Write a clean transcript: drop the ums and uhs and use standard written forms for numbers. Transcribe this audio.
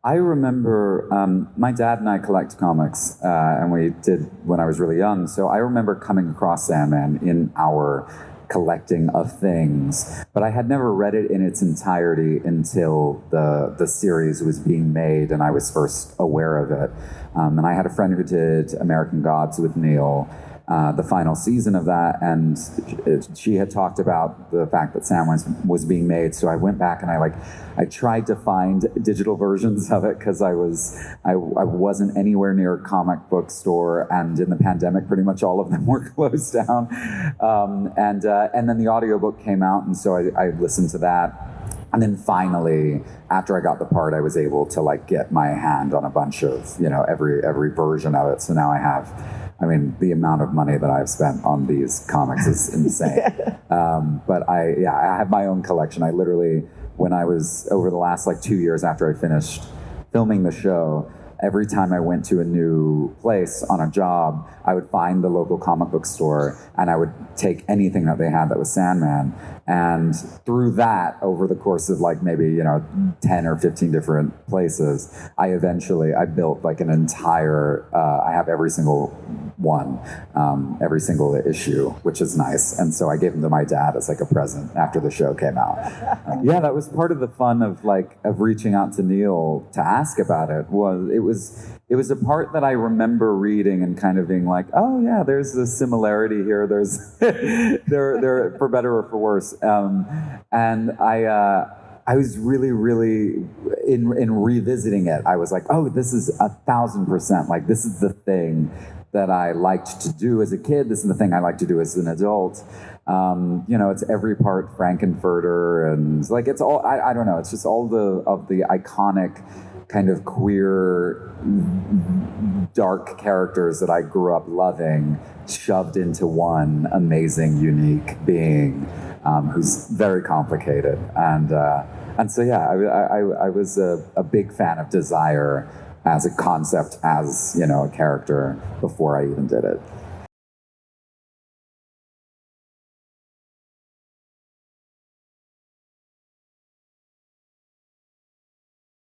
I remember my dad and I collect comics, and we did when I was really young. So I remember coming across Sandman in our collecting of things, but I had never read it in its entirety until the series was being made, and I was first aware of it. And I had a friend who did American Gods with Neil. The final season of that, and she had talked about the fact that Sandman was being made. So I went back and I tried to find digital versions of it because I wasn't anywhere near a comic book store, and in the pandemic, pretty much all of them were closed down. And then the audiobook came out, and so I listened to that. And then finally, after I got the part, I was able to get my hand on a bunch of every version of it. So now I have. I mean, the amount of money that I've spent on these comics is insane. But I have my own collection. I literally, when I was over the last 2 years after I finished filming the show, every time I went to a new place on a job, I would find the local comic book store and I would take anything that they had that was Sandman. And through that, over the course of maybe 10 or 15 different places, I built an entire, I have every single one, every single issue, which is nice. And so I gave them to my dad as a present after the show came out. Yeah, that was part of the fun of reaching out to Neil to ask about it. It was a part that I remember reading and kind of being oh yeah, there's a similarity here. There's there for better or for worse. And I was really, really in revisiting it. I was oh, this is 1,000%. This is the thing that I liked to do as a kid. This is the thing I like to do as an adult. It's every part Frankenfurter, and it's all. I don't know. It's just all the iconic kind of queer, dark characters that I grew up loving, shoved into one amazing, unique being who's very complicated. And so, yeah, I was a big fan of Desire as a concept, as a character before I even did it.